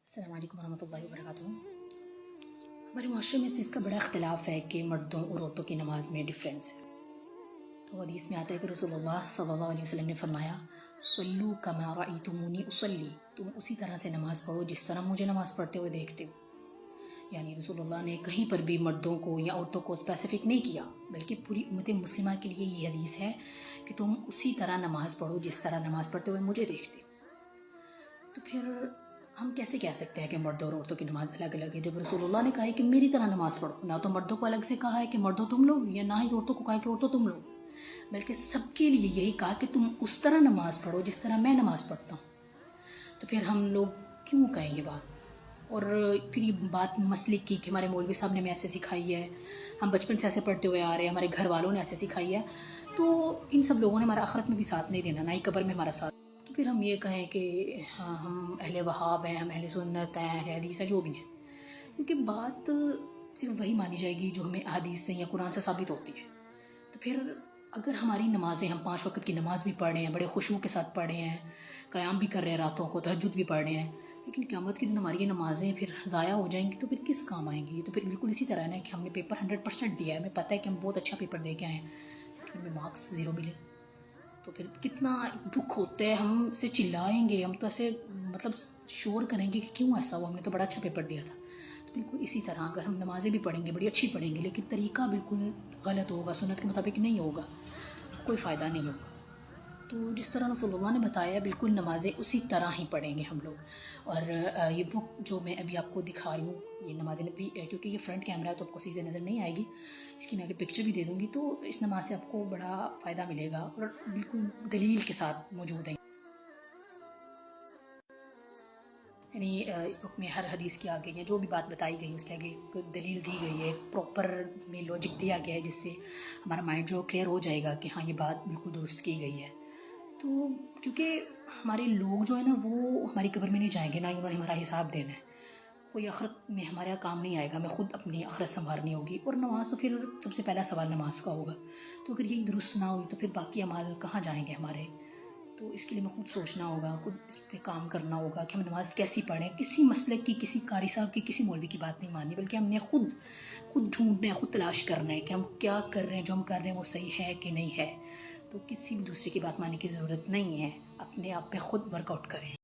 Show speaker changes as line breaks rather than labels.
السلام علیکم ورحمۃ اللہ وبرکاتہ۔ ہمارے معاشرے میں اس چیز کا بڑا اختلاف ہے کہ مردوں اور عورتوں کی نماز میں ڈفرینس ہے۔ تو حدیث میں آتا ہے کہ رسول اللہ صلی اللہ علیہ وسلم نے فرمایا، صلو کما رأیتمونی اصلی، تم اسی طرح سے نماز پڑھو جس طرح مجھے نماز پڑھتے ہوئے دیکھتے ہو۔ یعنی رسول اللہ نے کہیں پر بھی مردوں کو یا عورتوں کو اسپیسیفک نہیں کیا، بلکہ پوری امت مسلمہ کے لیے یہ حدیث ہے کہ تم اسی طرح نماز پڑھو جس طرح نماز پڑھتے ہوئے مجھے دیکھتے ہو۔ تو پھر ہم کیسے کہہ سکتے ہیں کہ مردوں اور عورتوں کی نماز الگ الگ ہے، جب رسول اللہ نے کہا ہے کہ میری طرح نماز پڑھو؟ نہ تو مردوں کو الگ سے کہا ہے کہ مردوں تم لوگ، یا نہ ہی عورتوں کو کہا ہے کہ عورتوں تم لوگ، بلکہ سب کے لیے یہی کہا کہ تم اس طرح نماز پڑھو جس طرح میں نماز پڑھتا ہوں۔ تو پھر ہم لوگ کیوں کہیں یہ بات؟ اور پھر یہ بات مسلک کی کہ ہمارے مولوی صاحب نے ہمیں ایسے سکھائی ہے، ہم بچپن سے ایسے پڑھتے ہوئے آ رہے ہیں، ہمارے گھر والوں نے ایسے سکھائی ہے، تو ان سب لوگوں نے ہمارا آخرت میں بھی ساتھ نہیں دینا، نہ ہی قبر میں ہمارا ساتھ۔ تو پھر ہم یہ کہیں کہ ہاں ہم اہل وہاب ہیں، ہم اہل سنت ہیں، اہل حدیث ہیں، جو بھی ہیں، کیونکہ بات صرف وہی مانی جائے گی جو ہمیں احادیث سے یا قرآن سے ثابت ہوتی ہے۔ تو پھر اگر ہماری نمازیں، ہم 5 وقت کی نماز بھی پڑھ رہے ہیں، بڑے خشوع کے ساتھ پڑھ رہے ہیں، قیام بھی کر رہے ہیں راتوں کو، تہجد بھی پڑھ رہے ہیں، لیکن قیامت کے دن ہماری یہ نمازیں پھر ضائع ہو جائیں گی، تو پھر کس کام آئیں گی؟ تو پھر بالکل اسی طرح ہے کہ ہم نے پیپر 100% دیا ہے، ہمیں پتہ ہے کہ ہم بہت اچھا پیپر دے کے آئے ہیں، لیکن ہمیں مارکس 0 ملے، تو پھر کتنا دکھ ہوتا ہے۔ ہم اسے چلائیں گے، ہم تو ایسے مطلب شور کریں گے کہ کیوں ایسا ہوا، ہم نے تو بڑا اچھا پیپر دیا تھا۔ تو بالکل اسی طرح اگر ہم نمازیں بھی پڑھیں گے، بڑی اچھی پڑھیں گے، لیکن طریقہ بالکل غلط ہوگا، سنت کے مطابق نہیں ہوگا، کوئی فائدہ نہیں ہوگا۔ تو جس طرح رسول اللہ نے بتایا بالکل نمازیں اسی طرح ہی پڑھیں گے ہم لوگ۔ اور یہ بک جو میں ابھی آپ کو دکھا رہی ہوں، یہ نماز نبی، کیونکہ یہ فرنٹ کیمرہ ہے تو آپ کو صحیح سے نظر نہیں آئے گی، اس کی میں آگے پکچر بھی دے دوں گی، تو اس نماز سے آپ کو بڑا فائدہ ملے گا اور بالکل دلیل کے ساتھ موجود ہے۔ یعنی اس بک میں ہر حدیث کی آگے یا جو بھی بات بتائی گئی اس کے آگے ایک دلیل دی گئی ہے، ایک پراپر میں لاجک دیا گیا ہے، جس سے ہمارا مائنڈ جو کلیئر ہو جائے گا کہ ہاں یہ بات بالکل درست کی گئی ہے۔ تو کیونکہ ہمارے لوگ جو ہے نا، وہ ہماری قبر میں نہیں جائیں گے، نہ ہی انہوں نے ہمارا حساب دینا ہے، کوئی آخرت میں ہمارا کام نہیں آئے گا، ہمیں خود اپنی آخرت سنوارنی ہوگی۔ اور نماز تو پھر سب سے پہلا سوال نماز کا ہوگا، تو اگر یہی درست نہ ہوئی تو پھر باقی اعمال کہاں جائیں گے ہمارے؟ تو اس کے لیے ہمیں خود سوچنا ہوگا، خود اس پہ کام کرنا ہوگا کہ ہم نماز کیسی پڑھیں۔ کسی مسلک کی، کسی قاری صاحب کی، کسی مولوی کی بات نہیں ماننی، بلکہ ہم نے خود ڈھونڈنا ہے، خود تلاش کرنا ہے کہ ہم کیا کر رہے ہیں، جو ہم کر رہے ہیں وہ صحیح ہے کہ نہیں ہے۔ تو کسی بھی دوسرے کی بات ماننے کی ضرورت نہیں ہے، اپنے آپ پہ خود ورک آؤٹ کریں۔